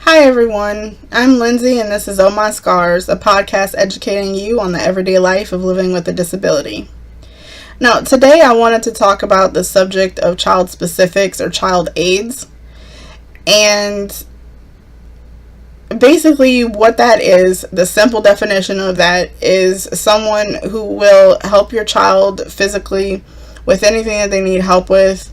Hi everyone, I'm Lindsay and this is Oh My Scars, a podcast educating you on the everyday life of living with a disability. Now, today I wanted to talk about the subject of child specifics or child aids, and basically what that is. The simple definition of that is someone who will help your child physically with anything that they need help with,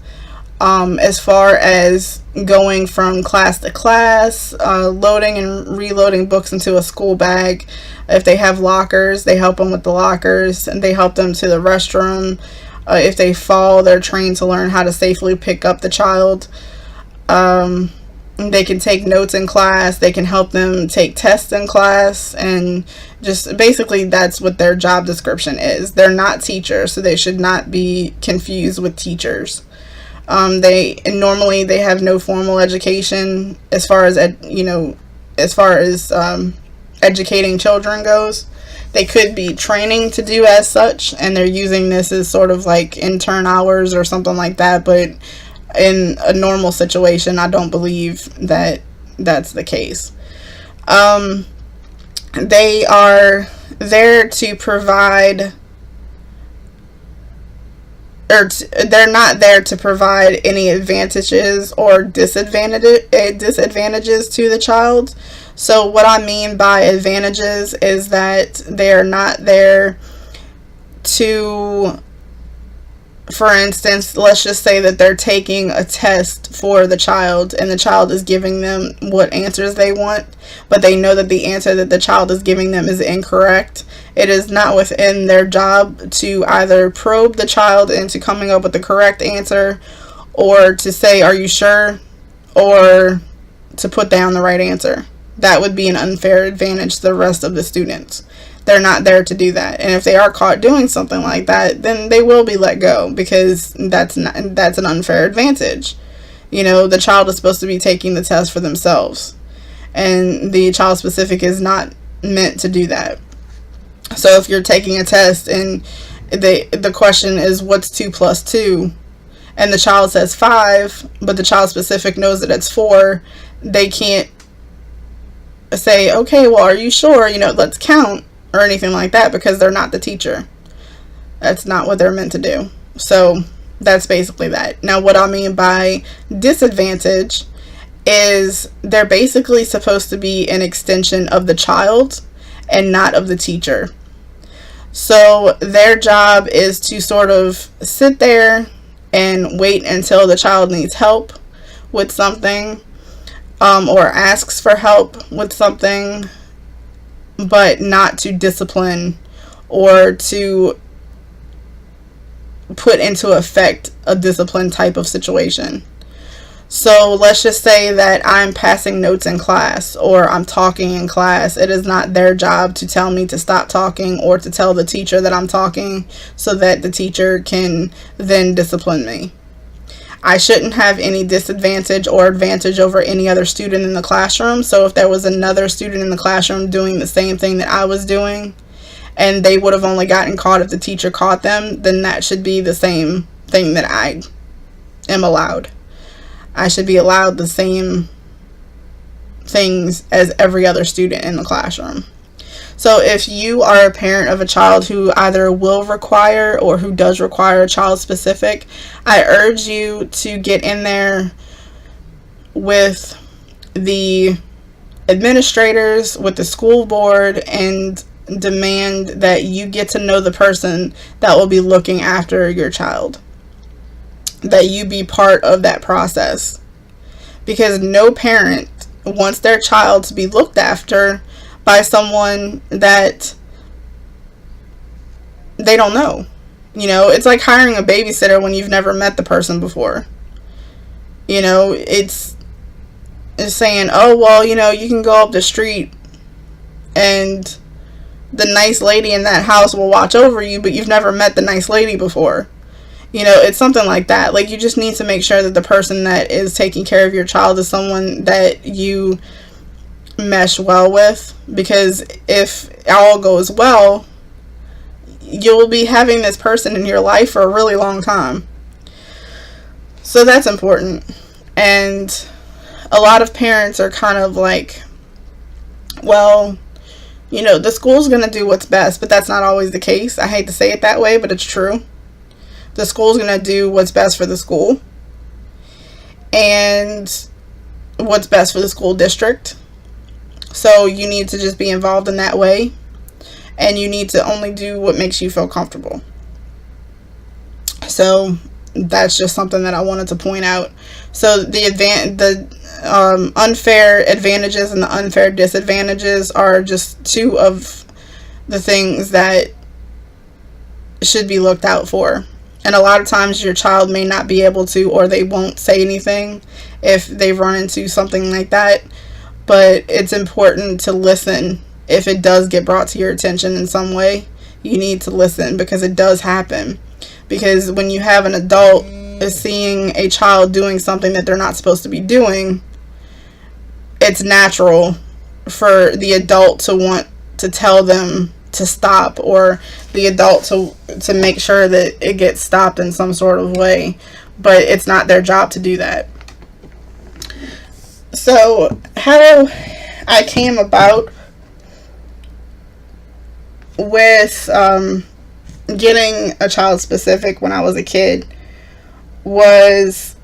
as far as going from class to class, loading and reloading books into a school bag. If they have lockers, they help them with the lockers, and they help them to the restroom. If they fall, they're trained to learn how to safely pick up the child. They can take notes in class. They can help them take tests in class, and just basically that's what their job description is. They're not teachers, so they should not be confused with teachers. They have no formal education as far as educating children goes. They could be training to do as such, and they're using this as sort of like intern hours or something like that. But in a normal situation, I don't believe that that's the case. They are there to provide. They're not there to provide any advantages or disadvantages to the child. So what I mean by advantages is that they're not there to, for instance, let's just say that they're taking a test for the child and the child is giving them what answers they want, but they know that the answer that the child is giving them is incorrect. It is not within their job to either probe the child into coming up with the correct answer, or to say, "Are you sure?" or to put down the right answer. That would be an unfair advantage to the rest of the students. They're not there to do that. And if they are caught doing something like that, then they will be let go, because that's an unfair advantage. The child is supposed to be taking the test for themselves, and the child specific is not meant to do that. So if you're taking a test and the question is what's 2 plus 2, and the child says 5, but the child specific knows that it's 4, they can't say, "Okay, well, are you sure? Let's count," or anything like that, because they're not the teacher. That's not what they're meant to do. So that's basically that. Now, what I mean by disadvantage is they're basically supposed to be an extension of the child and not of the teacher. So their job is to sort of sit there and wait until the child needs help with something, or asks for help with something, but not to discipline or to put into effect a discipline type of situation. So let's just say that I'm passing notes in class, or I'm talking in class. It is not their job to tell me to stop talking, or to tell the teacher that I'm talking so that the teacher can then discipline me. I shouldn't have any disadvantage or advantage over any other student in the classroom. So if there was another student in the classroom doing the same thing that I was doing, and they would have only gotten caught if the teacher caught them, then that should be the same thing that I am allowed. I should be allowed the same things as every other student in the classroom. So if you are a parent of a child who either will require or who does require a child specific, I urge you to get in there with the administrators, with the school board, and demand that you get to know the person that will be looking after your child. That you be part of that process. Because no parent wants their child to be looked after by someone that they don't know. It's like hiring a babysitter when you've never met the person before. It's saying, "Oh, well, you can go up the street and the nice lady in that house will watch over you, but you've never met the nice lady before." It's something like that. Like, you just need to make sure that the person that is taking care of your child is someone that you mesh well with, because if all goes well, you'll be having this person in your life for a really long time. So that's important. And a lot of parents are kind of like, well, the school's going to do what's best, but that's not always the case. I hate to say it that way, but it's true. The school's going to do what's best for the school and what's best for the school district. So you need to just be involved in that way, and you need to only do what makes you feel comfortable. So that's just something that I wanted to point out. So the unfair advantages and the unfair disadvantages are just two of the things that should be looked out for. And a lot of times your child may not be able to, or they won't say anything if they run into something like that. But it's important to listen if it does get brought to your attention in some way. You need to listen, because it does happen. Because when you have an adult seeing a child doing something that they're not supposed to be doing, it's natural for the adult to want to tell them to stop, or the adult to make sure that it gets stopped in some sort of way. But it's not their job to do that. So how I came about with getting a child specific when I was a kid was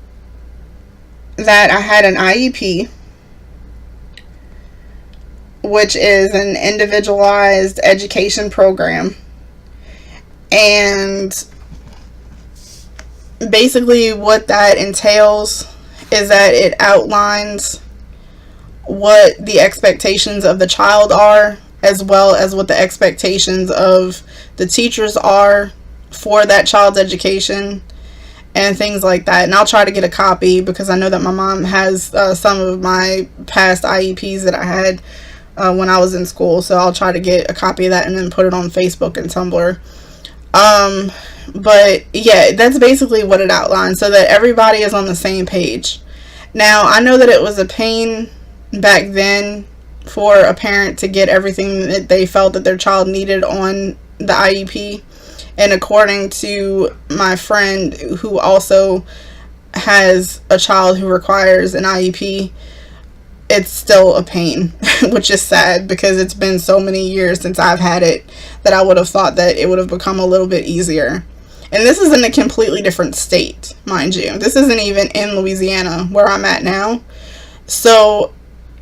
that I had an IEP, which is an individualized education program. And basically what that entails is that it outlines what the expectations of the child are, as well as what the expectations of the teachers are for that child's education and things like that. And I'll try to get a copy, because I know that my mom has some of my past IEPs that I had when I was in school. So I'll try to get a copy of that and then put it on Facebook and Tumblr. But yeah, that's basically what it outlines, so that everybody is on the same page. Now, I know that it was a pain back then for a parent to get everything that they felt that their child needed on the IEP. And according to my friend, who also has a child who requires an IEP, it's still a pain, which is sad, because it's been so many years since I've had it that I would have thought that it would have become a little bit easier. And this is in a completely different state, mind you. This isn't even in Louisiana, where I'm at now. So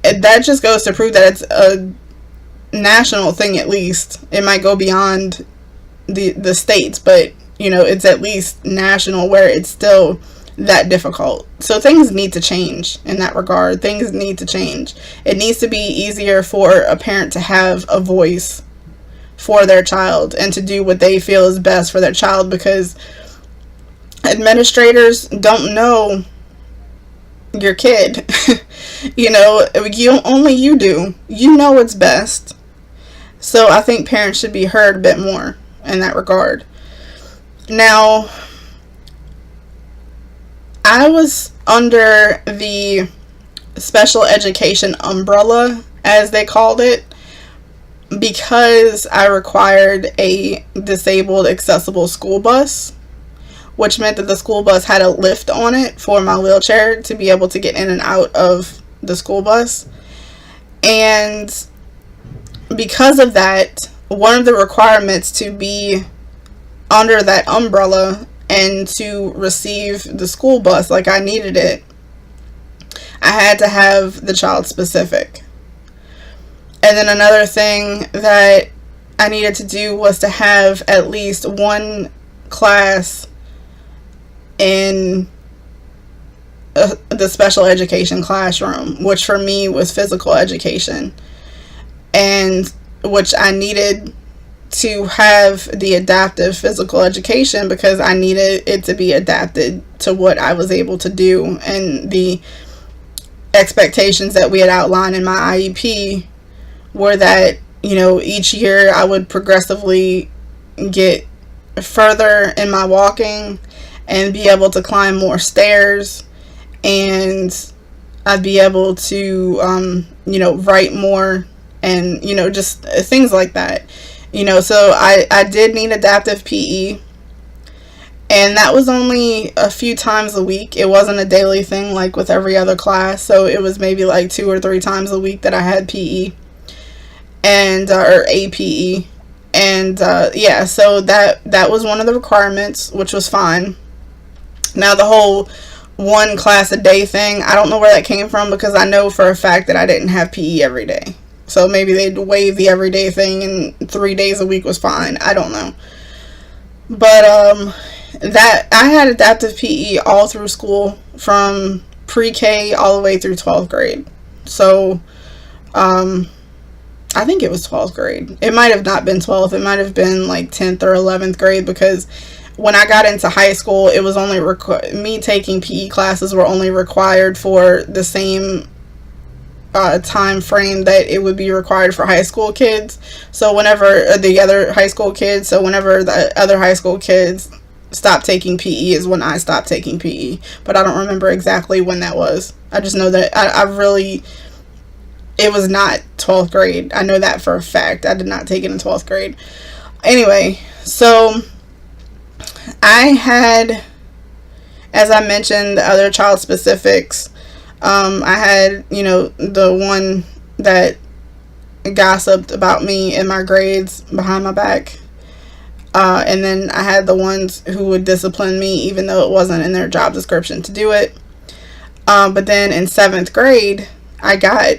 that just goes to prove that it's a national thing. At least it might go beyond the states, but it's at least national, where it's still that difficult. So things need to change in that regard. Things need to change. It needs to be easier for a parent to have a voice for their child and to do what they feel is best for their child, because administrators don't know your kid. Only you do. You know what's best. So I think parents should be heard a bit more in that regard. Now, I was under the special education umbrella, as they called it, because I required a disabled accessible school bus, which meant that the school bus had a lift on it for my wheelchair to be able to get in and out of the school bus. And because of that, one of the requirements to be under that umbrella and to receive the school bus like I needed it, I had to have the child specific. And then another thing that I needed to do was to have at least one class in the special education classroom, which for me was physical education, and which I needed to have the adaptive physical education because I needed it to be adapted to what I was able to do, and the expectations that we had outlined in my IEP were that, each year I would progressively get further in my walking and be able to climb more stairs, and I'd be able to, write more, and, just things like that. So I did need adaptive PE, And that was only a few times a week. It wasn't a daily thing like with every other class. So it was maybe like 2 or 3 times a week that I had PE and or APE. And yeah, so that was one of the requirements, which was fine. Now the whole one class a day thing, I don't know where that came from, because I know for a fact that I didn't have PE every day. So maybe they'd waive the everyday thing and 3 days a week was fine. I don't know. But that I had adaptive PE all through school, from pre-K all the way through 12th grade. So I think it was 12th grade. It might have not been 12th. It might have been like 10th or 11th grade, because when I got into high school, it was only me taking PE classes were only required for the same time frame that it would be required for high school kids. So whenever the other high school kids stopped taking PE is when I stopped taking PE. But I don't remember exactly when that was. I just know that it was not 12th grade. I know that for a fact. I did not take it in 12th grade. Anyway, so I had, as I mentioned, the other child specifics. I had, the one that gossiped about me in my grades behind my back. And then I had the ones who would discipline me even though it wasn't in their job description to do it. But then in 7th grade, I got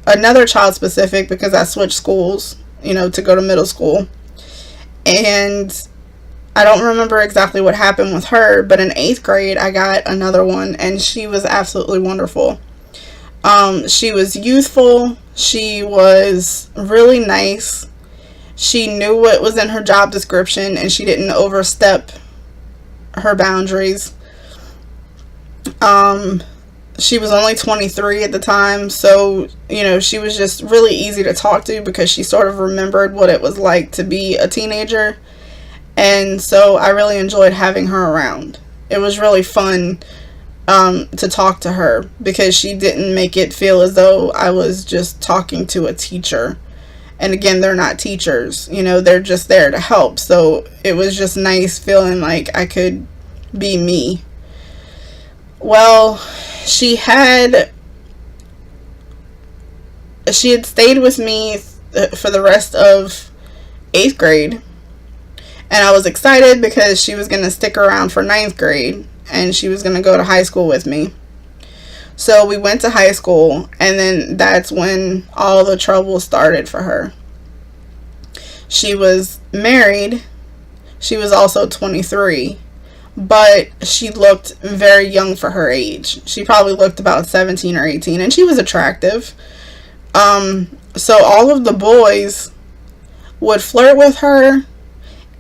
another child specific because I switched schools, to go to middle school. And I don't remember exactly what happened with her, but in 8th grade, I got another one, and she was absolutely wonderful. She was youthful. She was really nice. She knew what was in her job description, and she didn't overstep her boundaries. She was only 23 at the time, so, she was just really easy to talk to because she sort of remembered what it was like to be a teenager. And so I really enjoyed having her around. It was really fun to talk to her because she didn't make it feel as though I was just talking to a teacher. And again, they're not teachers, they're just there to help. So it was just nice feeling like I could be me. Well, she had stayed with me for the rest of 8th grade. And I was excited because she was going to stick around for 9th grade and she was going to go to high school with me. So we went to high school, and then that's when all the trouble started for her. She was married. She was also 23, but she looked very young for her age. She probably looked about 17 or 18, and she was attractive. So all of the boys would flirt with her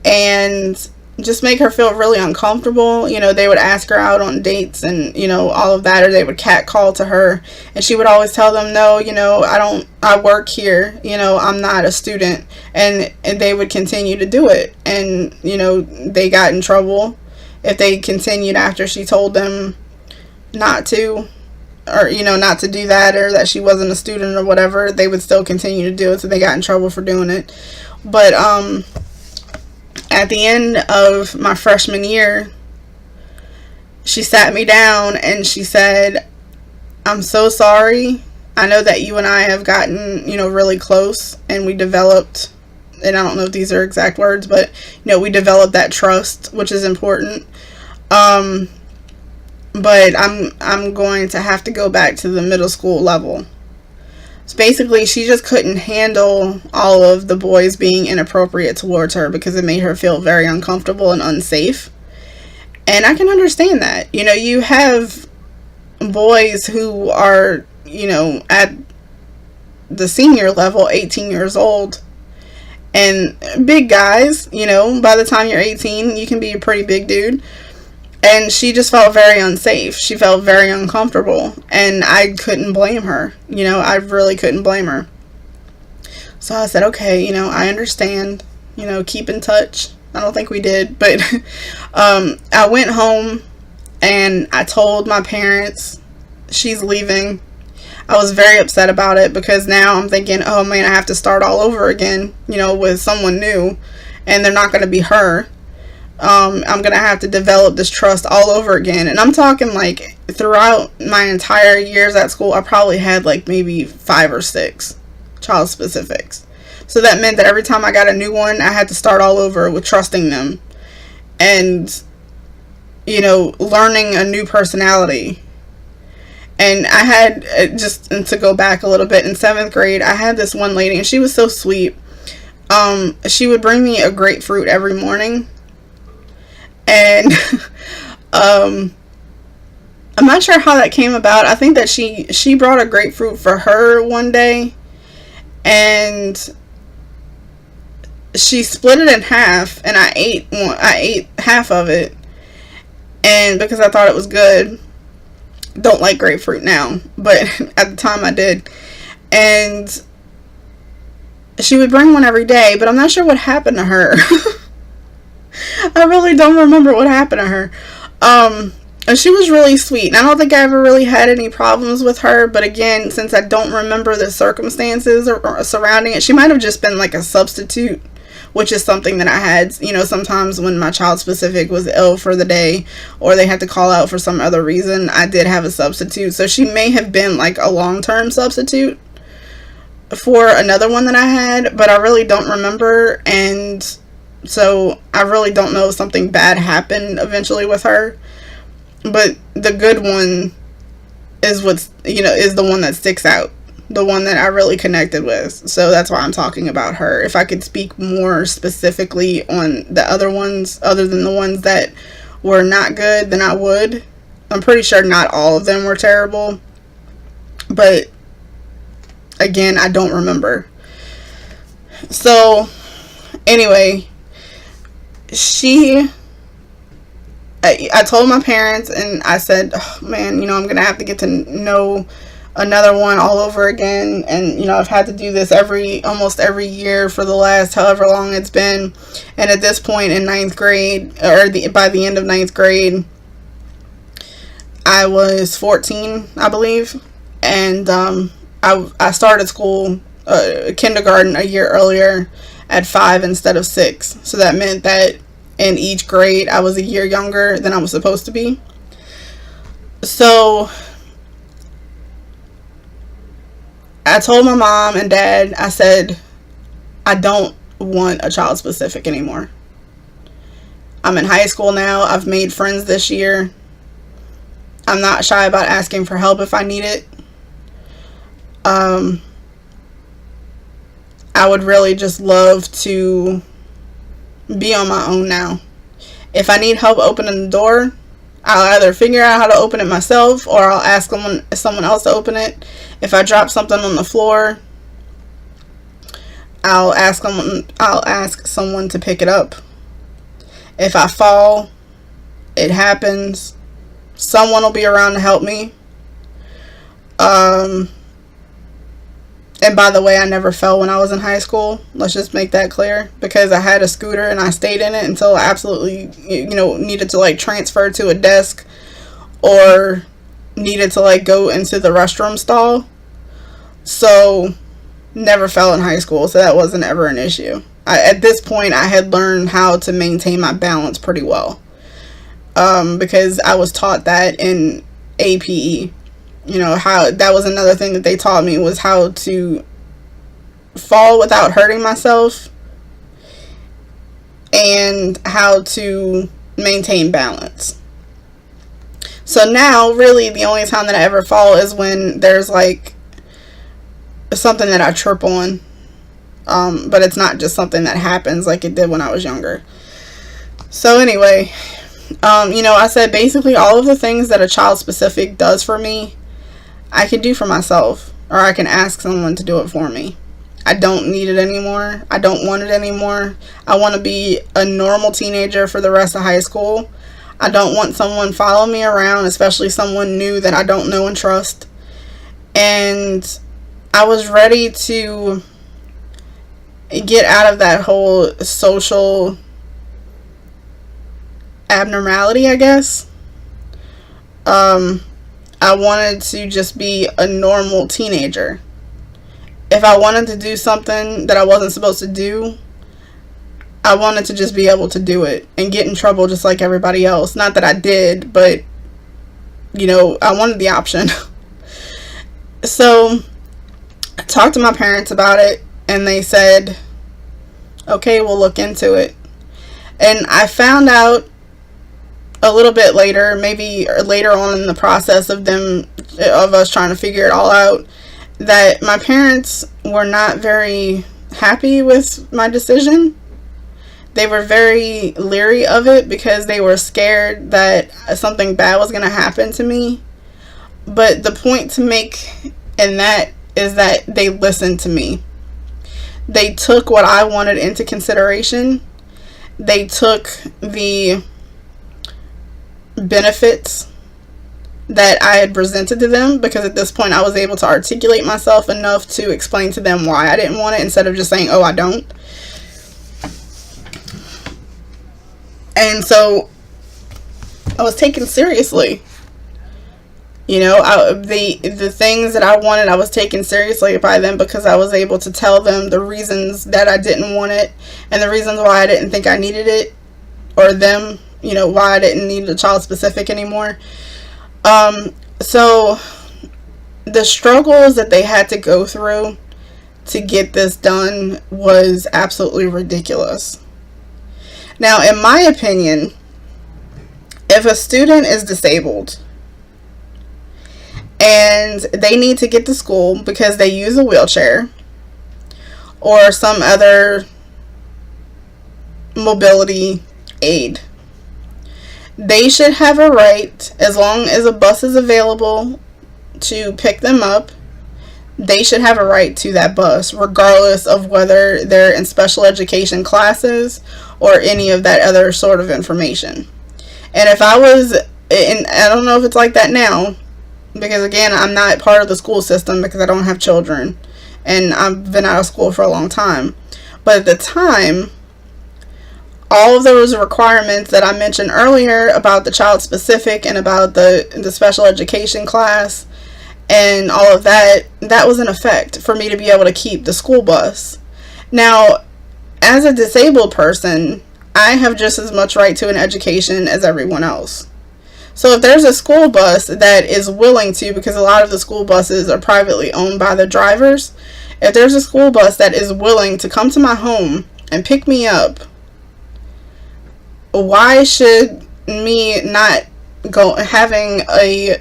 and just make her feel really uncomfortable. They would ask her out on dates and, all of that, or they would catcall to her, and she would always tell them, no, I work here, I'm not a student, and they would continue to do it, and, they got in trouble if they continued after she told them not to, or, not to do that, or that she wasn't a student or whatever. They would still continue to do it, so they got in trouble for doing it. But, at the end of my freshman year, she sat me down and she said, I'm so sorry. I know that you and I have gotten, really close, and we developed, and I don't know if these are exact words, but, we developed that trust, which is important. But I'm going to have to go back to the middle school level. So basically, she just couldn't handle all of the boys being inappropriate towards her because it made her feel very uncomfortable and unsafe. And I can understand that. You have boys who are, at the senior level, 18 years old, and big guys, by the time you're 18, you can be a pretty big dude. And she just felt very unsafe. She felt very uncomfortable. And I couldn't blame her. I really couldn't blame her. So I said, okay, I understand. Keep in touch. I don't think we did. But I went home and I told my parents she's leaving. I was very upset about it because now I'm thinking, oh man, I have to start all over again, with someone new. And they're not going to be her. I'm gonna have to develop this trust all over again. And I'm talking like throughout my entire years at school, I probably had like maybe 5 or 6 child specifics. So that meant that every time I got a new one, I had to start all over with trusting them and, you know, learning a new personality. And I had, just to go back a little bit, in 7th grade, I had this one lady, and she was so sweet. She would bring me a grapefruit every morning. And I'm not sure how that came about. I think that she brought a grapefruit for her one day, and she split it in half, and I ate half of it, and because I thought it was good. Don't like grapefruit now, but at the time I did. And she would bring one every day, but I'm not sure what happened to her. I really don't remember what happened to her. And she was really sweet, and I don't think I ever really had any problems with her, but again, since I don't remember the circumstances or surrounding it, she might have just been like a substitute, which is something that I had, you know, sometimes when my child specific was ill for the day or they had to call out for some other reason, I did have a substitute. So she may have been like a long-term substitute for another one that I had, but I really don't remember. And so I really don't know if something bad happened eventually with her. But the good one is what's, you know, is the one that sticks out. The one that I really connected with. So that's why I'm talking about her. If I could speak more specifically on the other ones, other than the ones that were not good, then I would. I'm pretty sure not all of them were terrible. But again, I don't remember. So anyway, I told my parents, and I said, oh, man, you know, I'm going to have to get to know another one all over again. And, you know, I've had to do this almost every year for the last however long it's been. And at this point in 9th grade, or by the end of 9th grade, I was 14, I believe. And I started school, kindergarten, a year earlier at 5 instead of 6. So that meant that in each grade I was a year younger than I was supposed to be. So I told my mom and dad, I said, I don't want a child specific anymore. I'm in high school now. I've made friends this year. I'm not shy about asking for help if I need it. I would really just love to be on my own now. If I need help opening the door, I'll either figure out how to open it myself, or I'll ask someone else to open it. If I drop something on the floor, I'll ask someone to pick it up. If I fall, it happens. Someone will be around to help me. And by the way, I never fell when I was in high school. Let's just make that clear. Because I had a scooter and I stayed in it until I absolutely, you know, needed to like transfer to a desk or needed to like go into the restroom stall. So, never fell in high school. So that wasn't ever an issue. At this point, I had learned how to maintain my balance pretty well. Because I was taught that in APE. You know, how that was another thing that they taught me, was how to fall without hurting myself and how to maintain balance. So now, really, the only time that I ever fall is when there's like something that I trip on. But it's not just something that happens like it did when I was younger. So anyway, you know, I said basically all of the things that a child specific does for me, I can do for myself, or I can ask someone to do it for me. I don't need it anymore. I don't want it anymore. I want to be a normal teenager for the rest of high school. I don't want someone following me around, especially someone new that I don't know and trust. And I was ready to get out of that whole social abnormality, I guess. I wanted to just be a normal teenager. If I wanted to do something that I wasn't supposed to do, I wanted to just be able to do it and get in trouble just like everybody else. Not that I did, but, I wanted the option. So I talked to my parents about it, and they said, okay, we'll look into it. And I found out a little bit later, maybe later on in the process of us trying to figure it all out, that my parents were not very happy with my decision. They were very leery of it because they were scared that something bad was going to happen to me. But the point to make in that is that they listened to me. They took what I wanted into consideration. They took the benefits that I had presented to them, because at this point I was able to articulate myself enough to explain to them why I didn't want it, instead of just saying, oh, I don't. And so I was taken seriously. The things that I wanted, I was taken seriously by them, because I was able to tell them the reasons that I didn't want it and the reasons why I didn't think I needed it, or them, why I didn't need a child specific anymore. So the struggles that they had to go through to get this done was absolutely ridiculous. Now, in my opinion, if a student is disabled and they need to get to school because they use a wheelchair or some other mobility aid, they should have a right, as long as a bus is available to pick them up, they should have a right to that bus, regardless of whether they're in special education classes or any of that other sort of information. And if I was, and I don't know if it's like that now, because again, I'm not part of the school system because I don't have children, and I've been out of school for a long time. But at the time, all of those requirements that I mentioned earlier about the child specific and about the special education class and all of that, that was in effect for me to be able to keep the school bus. Now, as a disabled person, I have just as much right to an education as everyone else. So if there's a school bus that is willing to, because a lot of the school buses are privately owned by the drivers, if there's a school bus that is willing to come to my home and pick me up, why should me not go having a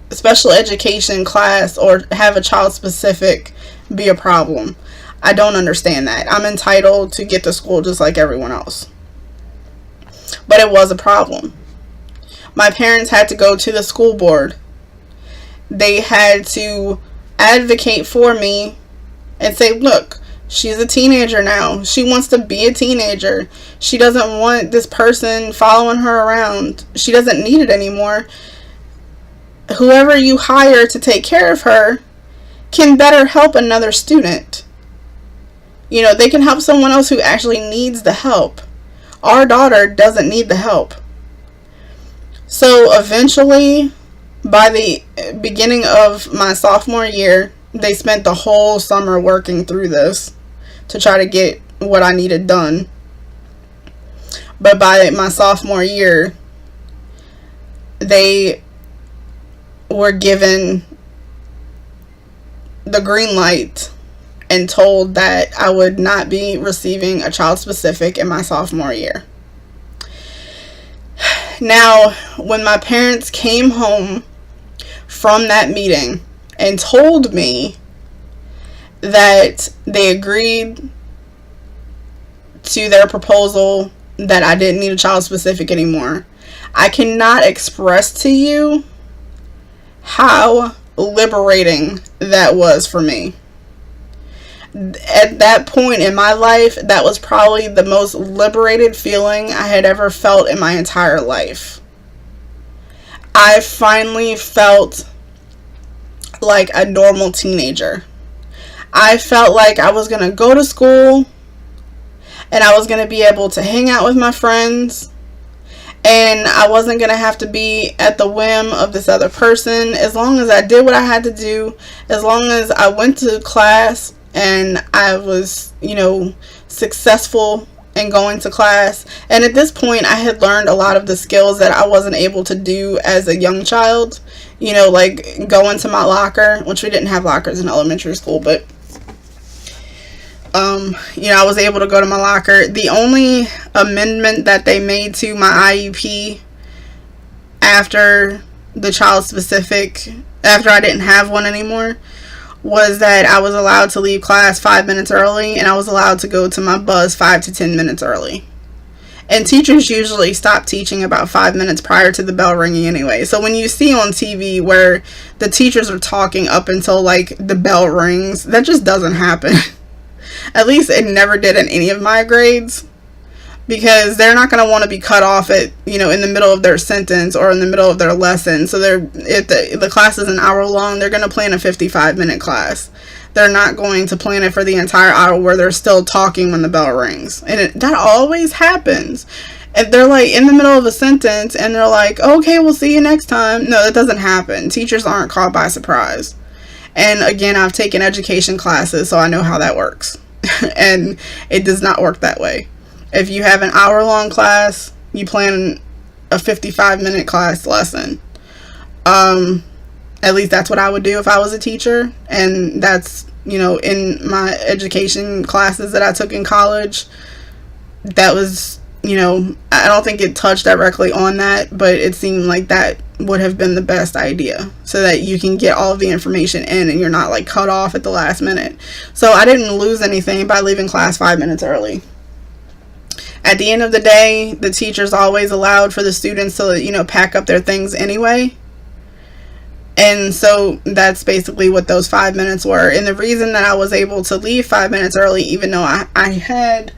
special education class or have a child specific be a problem? I don't understand that. I'm entitled to get to school just like everyone else. But it was a problem. My parents had to go to the school board. They had to advocate for me and say, look, she's a teenager now. She wants to be a teenager. She doesn't want this person following her around. She doesn't need it anymore. Whoever you hire to take care of her can better help another student. They can help someone else who actually needs the help. Our daughter doesn't need the help. So eventually, by the beginning of my sophomore year, they spent the whole summer working through this to try to get what I needed done. But by my sophomore year, they were given the green light and told that I would not be receiving a child specific in my sophomore year. Now, when my parents came home from that meeting and told me that they agreed to their proposal that I didn't need a child specific anymore, I cannot express to you how liberating that was for me. At that point in my life, that was probably the most liberated feeling I had ever felt in my entire life. I finally felt like a normal teenager. I felt like I was going to go to school and I was going to be able to hang out with my friends, and I wasn't going to have to be at the whim of this other person. As long as I did what I had to do, as long as I went to class and I was, successful and going to class. And at this point, I had learned a lot of the skills that I wasn't able to do as a young child. You know, like going to my locker, which we didn't have lockers in elementary school, but you know, I was able to go to my locker. The only amendment that they made to my IEP after the child specific, after I didn't have one anymore, was that I was allowed to leave class 5 minutes early, and I was allowed to go to my bus 5 to 10 minutes early. And teachers usually stop teaching about 5 minutes prior to the bell ringing anyway. So when you see on TV where the teachers are talking up until like the bell rings, that just doesn't happen. At least it never did in any of my grades, because they're not going to want to be cut off at, you know, in the middle of their sentence or in the middle of their lesson. So if the class is an hour long, they're going to plan a 55-minute class. They're not going to plan it for the entire hour where they're still talking when the bell rings. And that always happens. And they're like in the middle of a sentence and they're like, okay, we'll see you next time. No, that doesn't happen. Teachers aren't caught by surprise. And again, I've taken education classes, so I know how that works. And it does not work that way. If you have an hour-long class, you plan a 55-minute class lesson. At least that's what I would do if I was a teacher. And that's, you know, in my education classes that I took in college, that was, you know, I don't think it touched directly on that, but it seemed like that would have been the best idea, so that you can get all of the information in and you're not like cut off at the last minute. So I didn't lose anything by leaving class 5 minutes early. At the end of the day, the teachers always allowed for the students to, you know, pack up their things anyway. And so that's basically what those 5 minutes were. And the reason that I was able to leave 5 minutes early, even though I had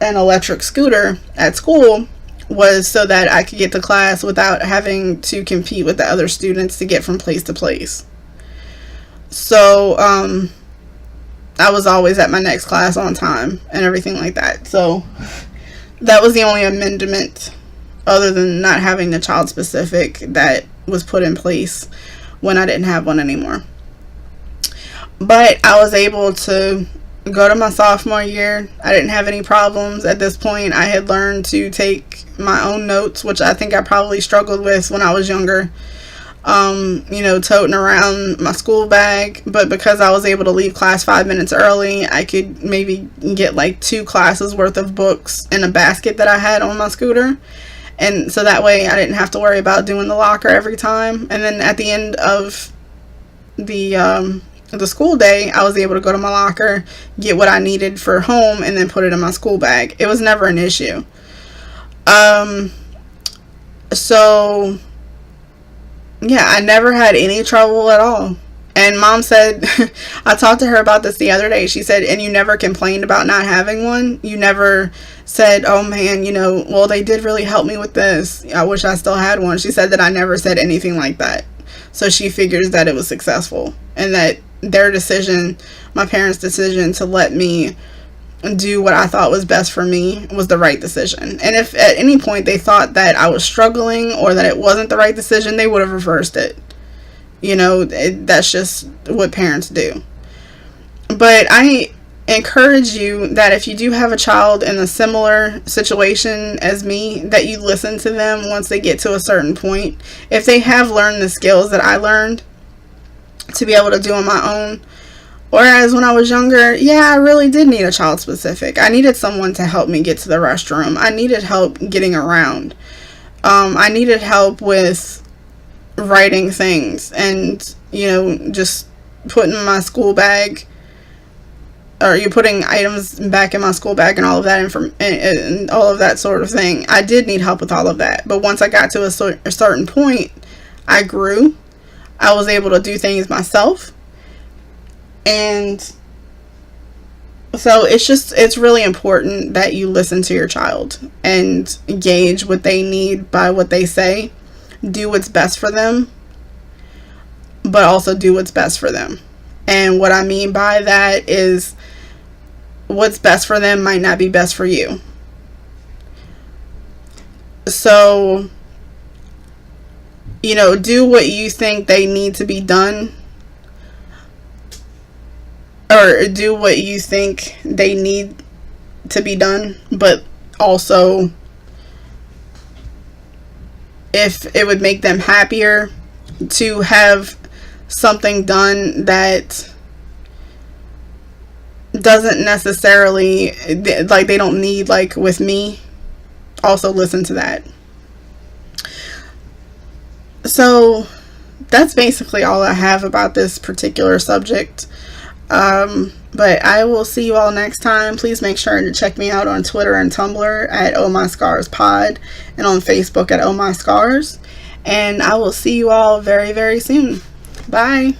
an electric scooter at school, was so that I could get to class without having to compete with the other students to get from place to place. So, I was always at my next class on time and everything like that. So that was the only amendment, other than not having the child specific, that was put in place when I didn't have one anymore. But I was able to go to my sophomore year. I didn't have any problems. At this point, I had learned to take my own notes, which I think I probably struggled with when I was younger. You know, toting around my school bag, but because I was able to leave class 5 minutes early, I could maybe get like 2 classes worth of books in a basket that I had on my scooter. And so that way I didn't have to worry about doing the locker every time. And then at the end of the school day, I was able to go to my locker, get what I needed for home, and then put it in my school bag. It was never an issue. So yeah, I never had any trouble at all. And Mom said, I talked to her about this the other day. She said, and you never complained about not having one? You never said, oh man, you know, well, they did really help me with this. I wish I still had one. She said that I never said anything like that. So she figures that it was successful, and that their decision, my parents' decision to let me do what I thought was best for me, was the right decision. And if at any point they thought that I was struggling or that it wasn't the right decision, they would have reversed it. You know, that's just what parents do. But I encourage you that if you do have a child in a similar situation as me, that you listen to them once they get to a certain point. If they have learned the skills that I learned to be able to do on my own, whereas when I was younger, yeah, I really did need a child specific. I needed someone to help me get to the restroom. I needed help getting around. I needed help with writing things and, you know, just putting my school bag, or you putting items back in my school bag and all of that and all of that sort of thing. I did need help with all of that. But once I got to a certain point, I grew. I was able to do things myself. And so it's really important that you listen to your child and gauge what they need by what they say. Do what's best for them, but also do what's best for them. And what I mean by that is, what's best for them might not be best for you. So, you know, do what you think they need to be done, or do what you think they need to be done, but also if it would make them happier to have something done that doesn't necessarily, like, they don't need, like with me, also listen to that. So that's basically all I have about this particular subject. But I will see you all next time. Please make sure to check me out on Twitter and Tumblr at Oh My Scars Pod, and on Facebook at Oh My Scars. And I will see you all very, very soon. Bye.